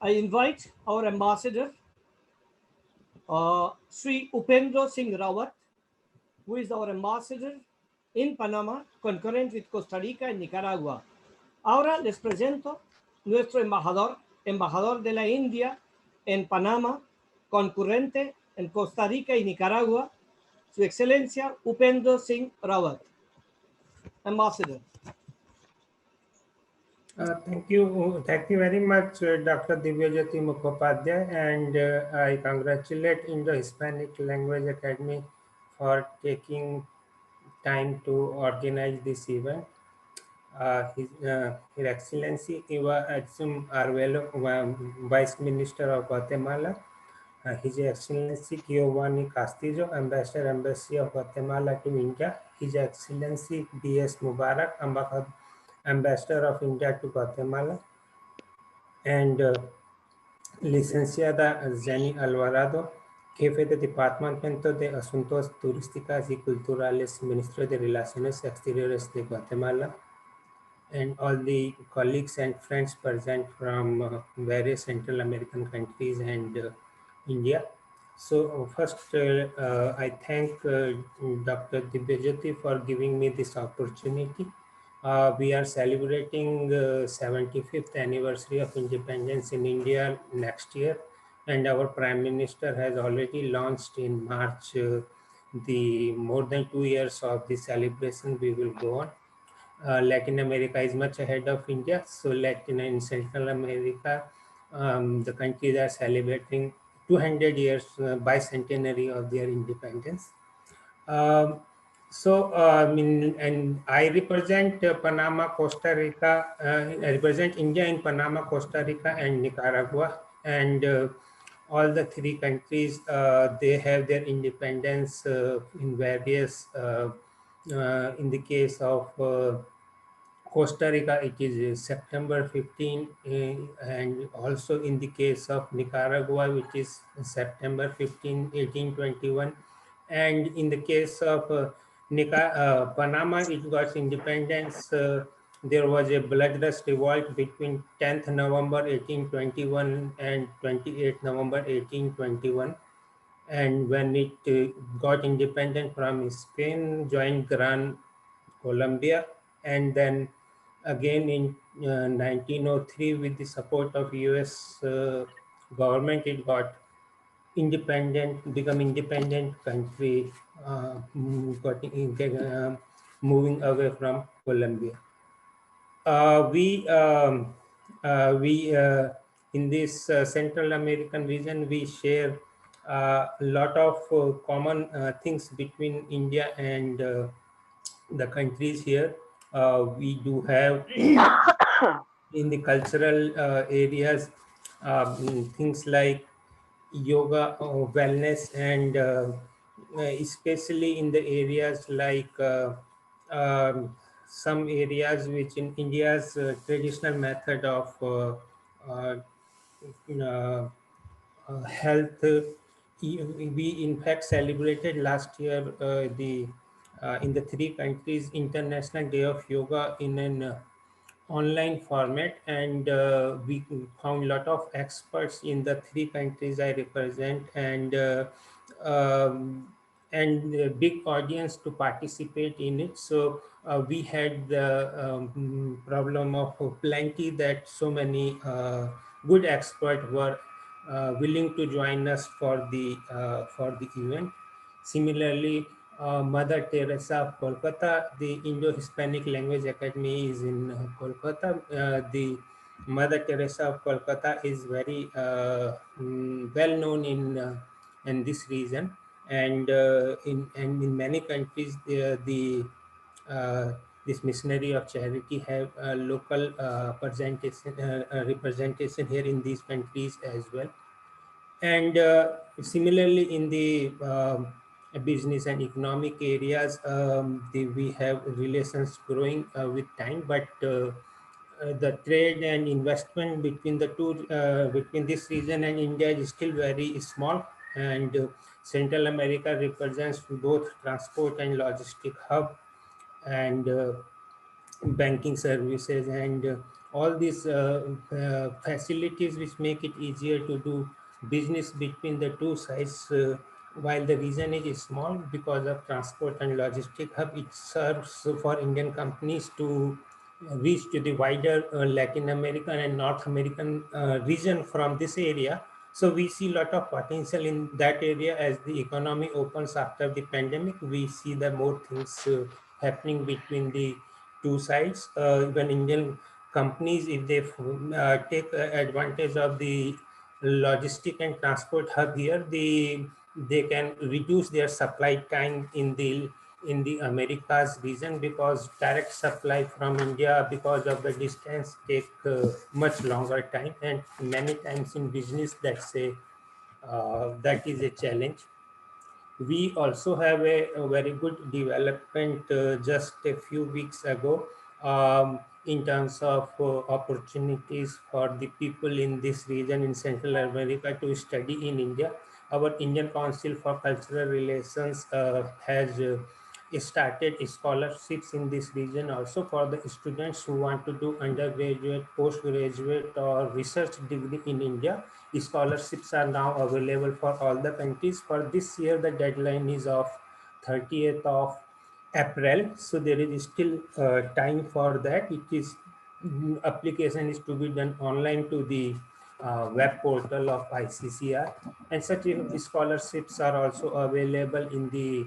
I invite our ambassador, Shri Upender Singh Rawat, who is our ambassador in Panama, concurrent with Costa Rica y Nicaragua. Ahora les presento nuestro embajador de la India en Panamá, concurrente en Costa Rica y Nicaragua, Su Excelencia Upender Singh Rawat. Ambassador. Thank you very much, Dr. Divyajyoti Mukhopadhyay, and I congratulate Indo-Hispanic Language Academy for taking time to organize this event. His Excellency Iwa Atsum Arvelo, Vice Minister of Guatemala, His Excellency Giovanni Castillo, Ambassador, Embassy of Guatemala to India, His Excellency B.S. Mubarak, Ambassador of India to Guatemala, and Licenciada Jenny Alvarado, Jefe de Departamento de Asuntos Turísticos y Culturales, Ministro de Relaciones Exteriores de Guatemala, and all the colleagues and friends present from various Central American countries and India. So first, I thank Dr. Divyajyoti for giving me this opportunity. We are celebrating 75th anniversary of independence in India next year, and our Prime Minister has already launched in March the more than 2 years of the celebration we will go on. Latin America is much ahead of India, so Latin and Central America, the countries are celebrating 200 years bicentenary of their independence. And I represent Panama, Costa Rica. I represent India in Panama, Costa Rica, and Nicaragua. And all the three countries, they have their independence in various. In the case of Costa Rica, it is September 15, and also in the case of Nicaragua, which is September 15, 1821. And in the case of Panama, it got independence. There was a bloodless revolt between 10th November 1821 and 28th November 1821. And when it got independent from Spain, joined Gran Colombia, and then again in 1903, with the support of US government, it got become independent country, moving away from Colombia. We in this Central American region, we share a lot of common things between India and the countries here. We do have in the cultural areas things like yoga, wellness, and especially in the areas like some areas which in India's traditional method of health. We in fact celebrated last year the in the three countries International Day of Yoga in an online format, and we found a lot of experts in the three countries I represent, and a big audience to participate in it. So we had the problem of plenty, that so many good experts were willing to join us for the event. Similarly, Mother Teresa of Kolkata, the Indo-Hispanic Language Academy is in Kolkata. The Mother Teresa of Kolkata is very well known in this region, and in many countries, this missionary of charity have local representation here in these countries as well. And similarly, in the business and economic areas, we have relations growing with time, but the trade and investment between the two, between this region and India, is still very small, and Central America represents both transport and logistic hub, and banking services, and all these facilities which make it easier to do business between the two sides. While the region is small because of transport and logistic hub, it serves for Indian companies to reach to the wider Latin American and North American region from this area. So we see a lot of potential in that area as the economy opens after the pandemic. We see the more things happening between the two sides. Even Indian companies, if they take advantage of the logistic and transport hub here, they can reduce their supply time in the Americas region, because direct supply from India, because of the distance, take much longer time, and many times in business that is a challenge. We also have a very good development just a few weeks ago in terms of opportunities for the people in this region in Central America to study in India. Our Indian Council for Cultural Relations has started scholarships in this region also for the students who want to do undergraduate, postgraduate or research degree in India. Scholarships are now available for all the countries. For this year, the deadline is of 30th of April. So there is still time for that. It is application is to be done online to the web portal of ICCR, and such scholarships are also available in the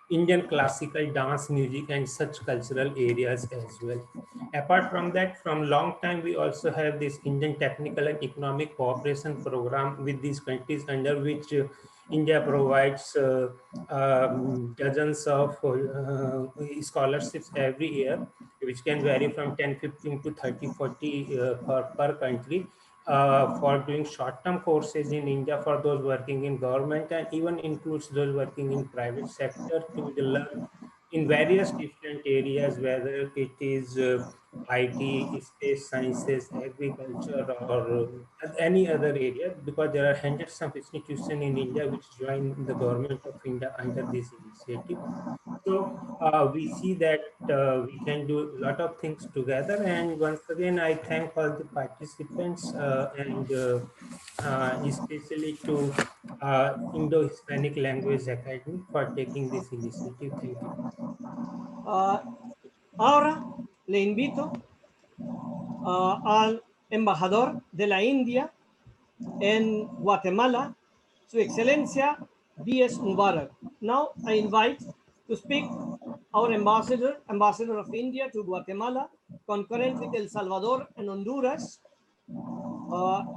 Indian classical dance, music, and such cultural areas as well. Apart from that, from long time, we also have this Indian Technical and Economic Cooperation Program with these countries, under which India provides dozens of scholarships every year, which can vary from 10, 15 to 30, 40 per country. For doing short-term courses in India for those working in government, and even includes those working in private sector to learn in various different areas, whether it is IT, space sciences, agriculture, or any other area, because there are hundreds of institutions in India which join the government of India under this initiative. So we see that we can do a lot of things together. And once again, I thank all the participants and especially to Indo-Hispanic Language Academy for taking this initiative. Thank you. Ahora le invito al embajador de la India en Guatemala, Su Excelencia B.S. Mubarak. Now I invite to speak our ambassador of India to Guatemala, concurrent with El Salvador and Honduras,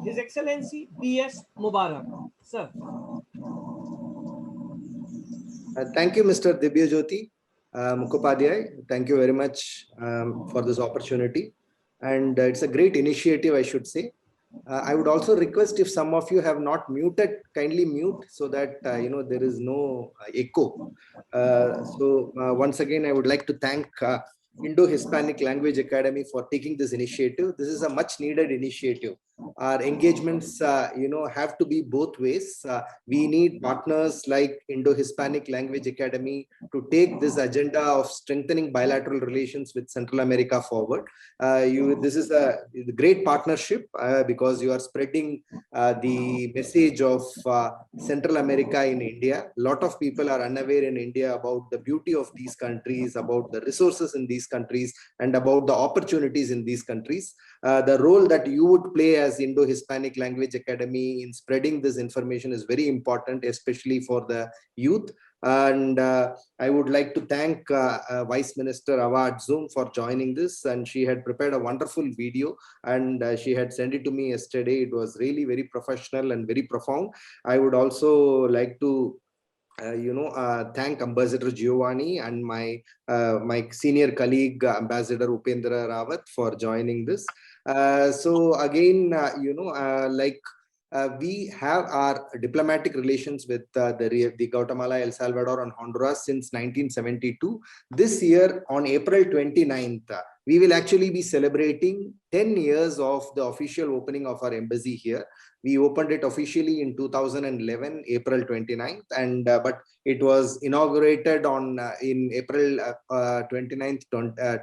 His Excellency B.S. Mubarak. Sir. Thank you, Mr. Dibyajyoti Mukhopadhyay. Thank you very much for this opportunity. And it's a great initiative, I should say. I would also request, if some of you have not muted, kindly mute so that there is no echo. Once again, I would like to thank Indo-Hispanic Language Academy for taking this initiative. This is a much needed initiative. Our engagements, have to be both ways. We need partners like Indo-Hispanic Language Academy to take this agenda of strengthening bilateral relations with Central America forward. This is a great partnership because you are spreading the message of Central America in India. A lot of people are unaware in India about the beauty of these countries, about the resources in these countries, and about the opportunities in these countries. The role that you would play as Indo-Hispanic Language Academy in spreading this information is very important, especially for the youth. And I would like to thank Vice Minister Rawat Zoom for joining this, and she had prepared a wonderful video, and she had sent it to me yesterday. It was really very professional and very profound. I would also like to thank Ambassador Giovanni and my senior colleague Ambassador Upender Rawat for joining this. So again, we have our diplomatic relations with the Guatemala, El Salvador, and Honduras since 1972. This year, on April 29th, we will actually be celebrating 10 years of the official opening of our embassy here. We opened it officially in 2011, April 29th, and but It was inaugurated on in April 29th,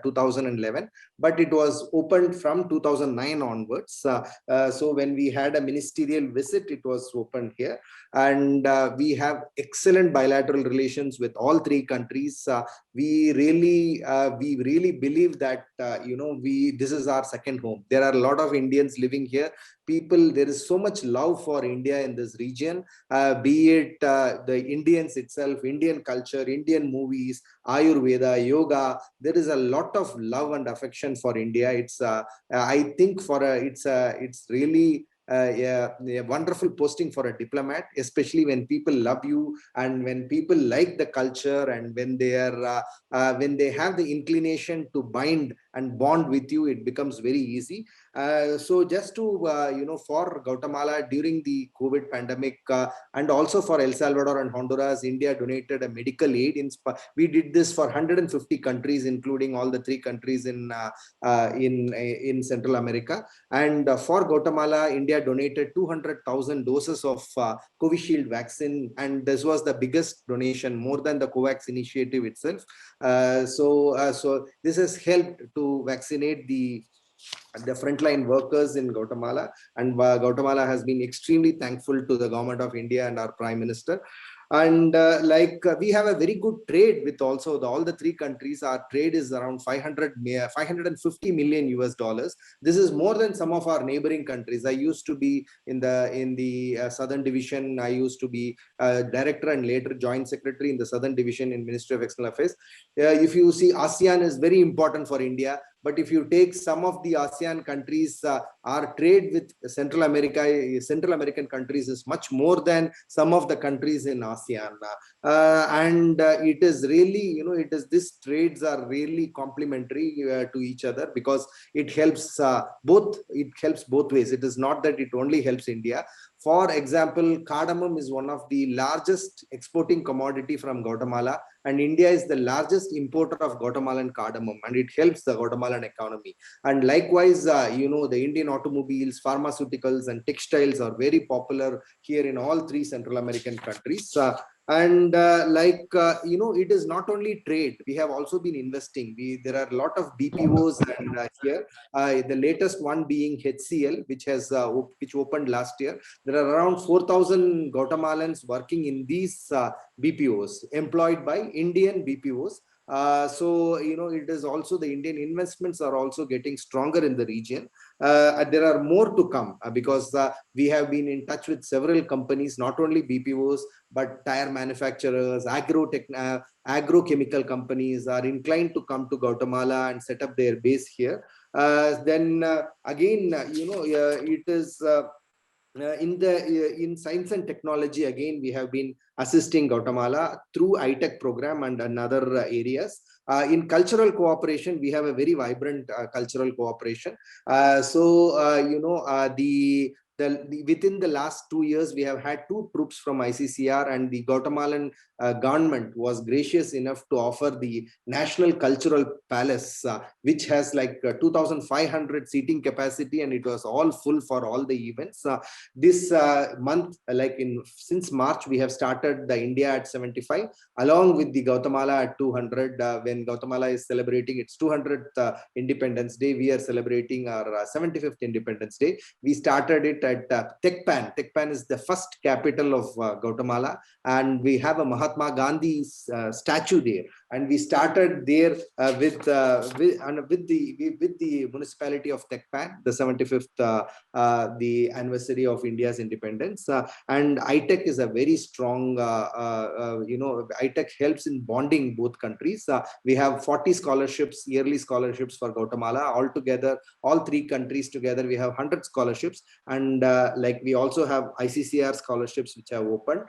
2011, but it was opened from 2009 onwards. So when we had a ministerial visit, it was opened here, and we have excellent bilateral relations with all three countries. We really believe that this is our second home. There are a lot of Indians living here. There is so much love for India in this region, be it the Indians itself, Indian culture, Indian movies, Ayurveda, yoga. There is a lot of love and affection for India. It's I think it's really a wonderful posting for a diplomat, especially when people love you and when people like the culture, and when they have the inclination to bind and bond with you, it becomes very easy. So just to for Guatemala during the COVID pandemic, and also for El Salvador and Honduras, India donated a medical aid. We did this for 150 countries, including all the three countries in Central America. And for Guatemala, India donated 200,000 doses of Covishield vaccine, and this was the biggest donation, more than the COVAX initiative itself. So this has helped to vaccinate the frontline workers in Guatemala, and Guatemala has been extremely thankful to the government of India and our Prime Minister. And we have a very good trade with also all the three countries. Our trade is around 550 million US dollars. This is more than some of our neighboring countries. I used to be in the Southern Division. I used to be director and later joint secretary in the Southern Division in Ministry of External Affairs. If you see, ASEAN is very important for India. But if you take some of the ASEAN countries, our trade with Central American countries is much more than some of the countries in ASEAN. And it is really, these trades are really complementary to each other, because it helps both ways. It is not that it only helps India. For example, cardamom is one of the largest exporting commodity from Guatemala, and India is the largest importer of Guatemalan cardamom, and it helps the Guatemalan economy. And likewise, the Indian automobiles, pharmaceuticals, and textiles are very popular here in all three Central American countries. It is not only trade. We have also been investing. There are a lot of BPOs and here. The latest one being HCL, which opened last year. There are around 4,000 Guatemalans working in these BPOs, employed by Indian BPOs. It is also, the Indian investments are also getting stronger in the region. There are more to come because we have been in touch with several companies, not only BPOs, but tire manufacturers, agrochemical companies are inclined to come to Guatemala and set up their base here. It is in science and technology, again, we have been assisting Guatemala through ITech program and other areas. In cultural cooperation, we have a very vibrant cultural cooperation. Within the last 2 years, we have had 2 troops from ICCR, and the Guatemalan government was gracious enough to offer the National Cultural Palace, which has like 2,500 seating capacity, and it was all full for all the events. This month, since March, we have started the India at 75, along with the Guatemala at 200. When Guatemala is celebrating its 200th Independence Day, we are celebrating our 75th Independence Day. We started it at Tecpan. Tecpan is the first capital of Guatemala, and we have a Mahatma Gandhi statue there. And we started there with the municipality of Tecpan, the 75th the anniversary of India's independence. And ITech is a very strong, ITech helps in bonding both countries. We have 40 scholarships, yearly scholarships for Guatemala. Altogether, all 3 countries together, we have 100 scholarships. And we also have ICCR scholarships which have opened.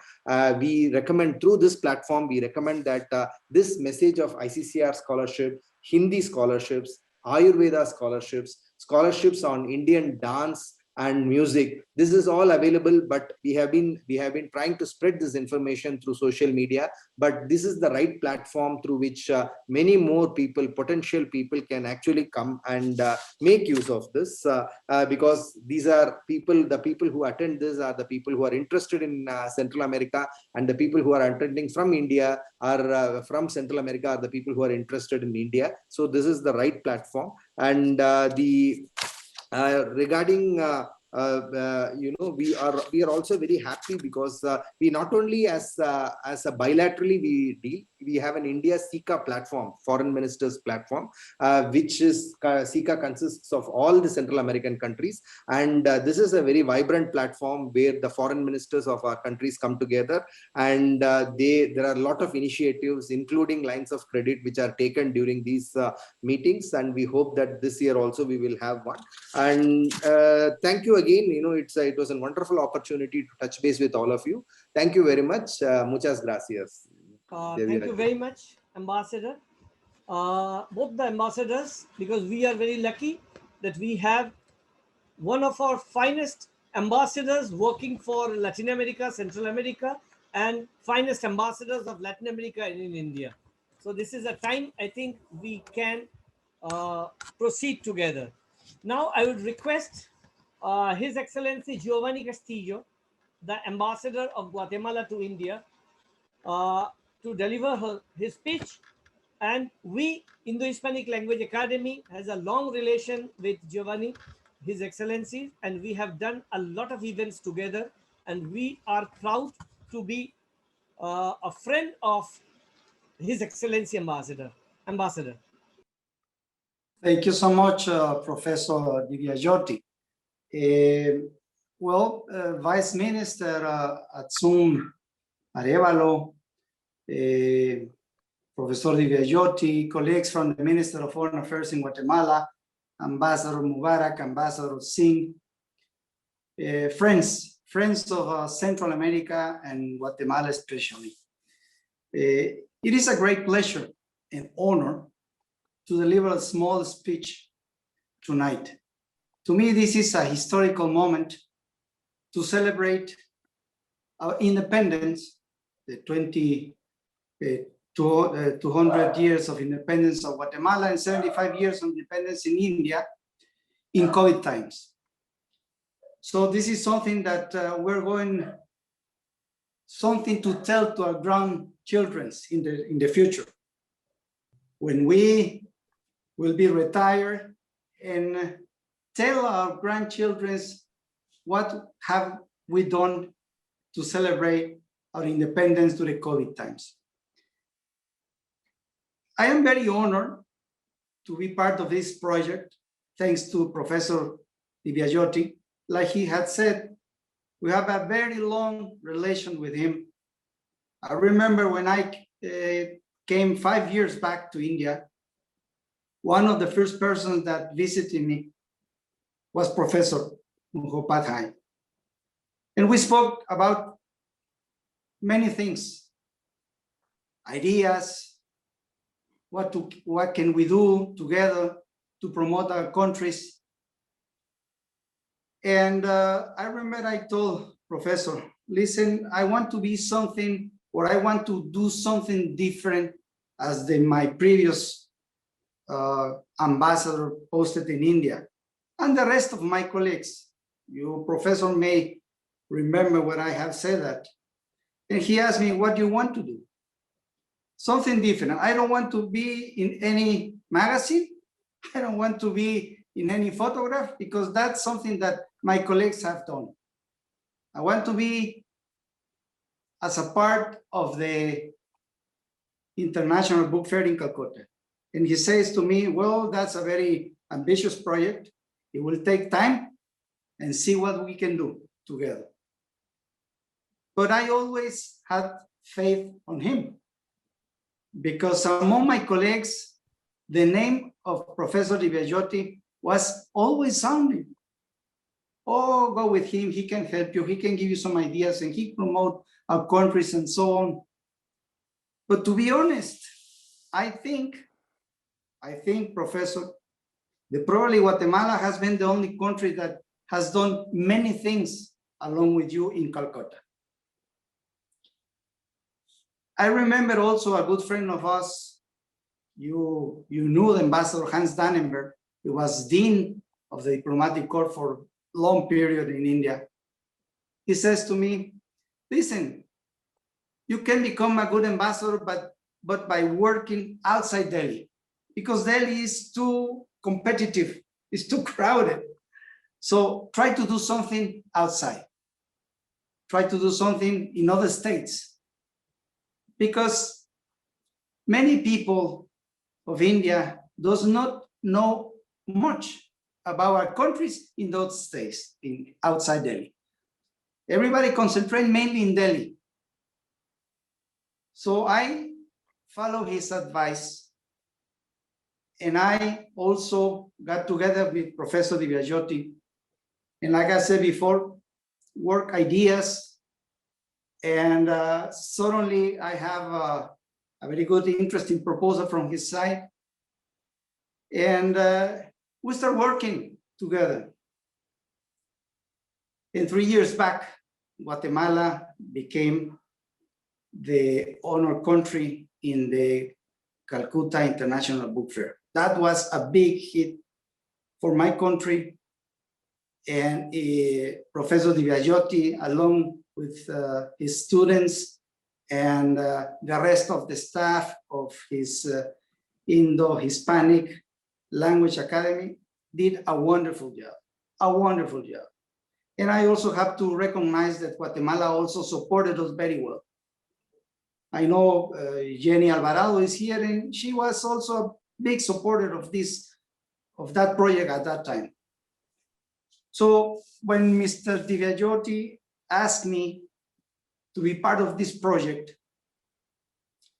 We recommend through this platform, we recommend that this message of ICCR scholarship, Hindi scholarships, Ayurveda scholarships, scholarships on Indian dance, and music. This is all available, but we have been trying to spread this information through social media. But this is the right platform through which many more people, potential people, can actually come and make use of this, because these are the people who attend this are the people who are interested in Central America, and the people who are attending from India are from Central America are the people who are interested in India. So this is the right platform. And regarding we are also very happy because we not only as a bilaterally we deal, we have an India SICA platform, foreign ministers platform, which is SICA consists of all the Central American countries, and this is a very vibrant platform where the foreign ministers of our countries come together, and there are a lot of initiatives, including lines of credit, which are taken during these meetings, and we hope that this year also we will have one. And thank you again. It was a wonderful opportunity to touch base with all of you. Thank you very much. Muchas gracias. Thank you very much, Ambassador. Both the ambassadors, because we are very lucky that we have one of our finest ambassadors working for Latin America, Central America, and finest ambassadors of Latin America in India. So this is a time I think we can proceed together. Now I would request His Excellency Giovanni Castillo, the ambassador of Guatemala to India, to deliver his speech. And we, Indo-Hispanic Language Academy, has a long relation with Giovanni, His Excellency, and we have done a lot of events together, and we are proud to be a friend of His Excellency Ambassador. Thank you so much, Professor Dibiagiotti. Vice Minister Atsum Arevalo, Professor Dibiagiotti, colleagues from the Minister of Foreign Affairs in Guatemala, Ambassador Mubarak, Ambassador Singh, friends of Central America and Guatemala especially. It is a great pleasure and honor to deliver a small speech tonight. To me, this is a historical moment to celebrate our independence, the 200 years of independence of Guatemala and 75 years of independence in India in COVID times. So this is something that something to tell to our grandchildren in the future, when we will be retired, and tell our grandchildren what have we done to celebrate our independence during COVID times. I am very honored to be part of this project, thanks to Professor Dibiagiotti. Like he had said, we have a very long relation with him. I remember when I came 5 years back to India, one of the first persons that visited me was Professor Mukhopadhyay. And we spoke about many things, ideas, what can we do together to promote our countries. And I remember I told Professor, listen, I want to be something, or I want to do something different as my previous ambassador posted in India, and the rest of my colleagues. You, Professor, may remember what I have said that. And he asked me, what do you want to do? Something different. I don't want to be in any magazine. I don't want to be in any photograph, because that's something that my colleagues have done. I want to be as a part of the International Book Fair in Calcutta. And he says to me, well, that's a very ambitious project. It will take time, and see what we can do together. But I always had faith on him, because among my colleagues, the name of Professor Dibiagiotti was always sounding. Oh, go with him, he can help you, he can give you some ideas, and he promote our countries and so on. But to be honest, I think, Professor, that probably Guatemala has been the only country that has done many things along with you in Calcutta. I remember also a good friend of us, you knew the Ambassador Hans Dannenberg. He was Dean of the Diplomatic Corps for a long period in India. He says to me, listen, you can become a good ambassador, but by working outside Delhi, because Delhi is too competitive, it's too crowded. So try to do something outside. Try to do something in other states. Because many people of India does not know much about our countries in those states, outside Delhi. Everybody concentrate mainly in Delhi. So I follow his advice, and I also got together with Professor Divyajyoti, and like I said before, work ideas, and suddenly I have a very good, interesting proposal from his side, and we start working together. And 3 years back, Guatemala became the honor country in the Calcutta International Book Fair. That was a big hit for my country, and Professor Divyajyoti, along with his students and the rest of the staff of his INDO Hispanic Language Academy, did a wonderful job, a wonderful job. And I also have to recognize that Guatemala also supported us very well. I know Jenny Alvarado is here, and she was also a big supporter of that project at that time. So when Mr. Divyajyoti asked me to be part of this project,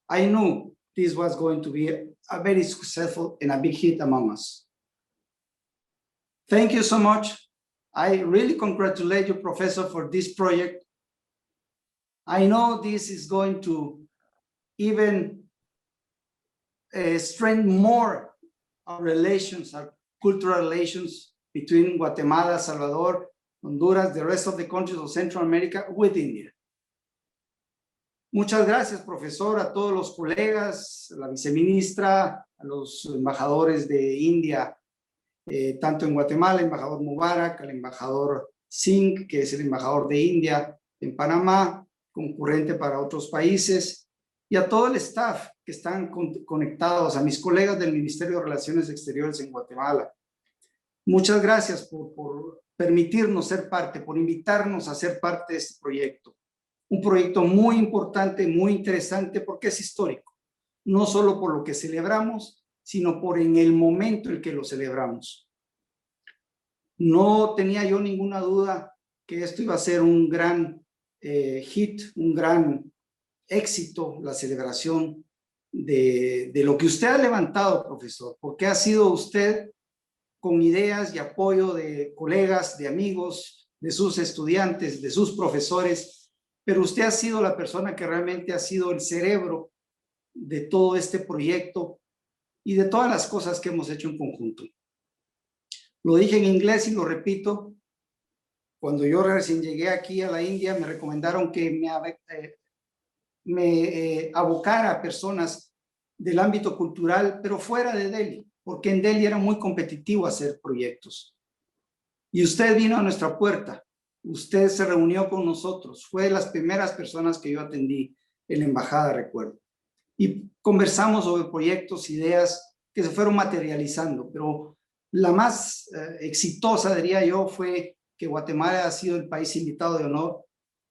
I knew this was going to be a very successful and a big hit among us. Thank you so much. I really congratulate you, Professor, for this project. I know this is going to even strengthen more our relations, our cultural relations between Guatemala, Salvador, Honduras, the rest of the countries of Central America with India. Muchas gracias, profesor, a todos los colegas, a la viceministra, a los embajadores de India, tanto en Guatemala, el embajador Mubarak, al embajador Singh, que es el embajador de India en Panamá, concurrente para otros países, y a todo el staff que están conectados, a mis colegas del Ministerio de Relaciones Exteriores en Guatemala. Muchas gracias por permitirnos ser parte, por invitarnos a ser parte de este proyecto. Un proyecto muy importante, muy interesante, porque es histórico. No solo por lo que celebramos, sino por en el momento en que lo celebramos. No tenía yo ninguna duda que esto iba a ser un gran hit, un gran éxito, la celebración de lo que usted ha levantado, profesor, porque ha sido usted con ideas y apoyo de colegas, de amigos, de sus estudiantes, de sus profesores, pero usted ha sido la persona que realmente ha sido el cerebro de todo este proyecto y de todas las cosas que hemos hecho en conjunto. Lo dije en inglés y lo repito. Cuando yo recién llegué aquí a la India, me recomendaron que me abocara a personas del ámbito cultural, pero fuera de Delhi, porque en Delhi era muy competitivo hacer proyectos. Y usted vino a nuestra puerta, usted se reunió con nosotros, fue de las primeras personas que yo atendí en la embajada, recuerdo. Y conversamos sobre proyectos, ideas que se fueron materializando, pero la más exitosa, diría yo, fue que Guatemala ha sido el país invitado de honor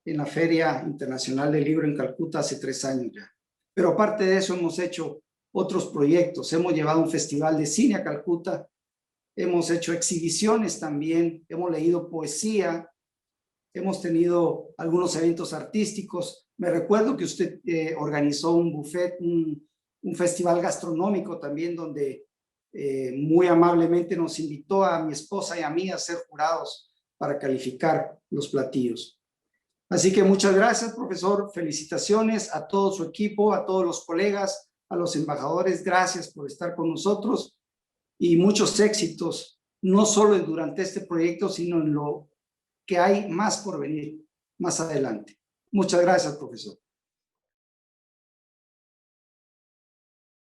en la Feria Internacional del Libro en Calcuta hace 3 años ya. Pero aparte de eso hemos hecho otros proyectos, hemos llevado un festival de cine a Calcuta, hemos hecho exhibiciones también, hemos leído poesía, hemos tenido algunos eventos artísticos. Me recuerdo que usted organizó un buffet, un festival gastronómico también, donde muy amablemente nos invitó a mi esposa y a mí a ser jurados para calificar los platillos. Así que muchas gracias, profesor. Felicitaciones a todo su equipo, a todos los colegas, a los embajadores. Gracias por estar con nosotros y muchos éxitos no solo durante este proyecto, sino en lo que hay más por venir más adelante. Muchas gracias, profesor.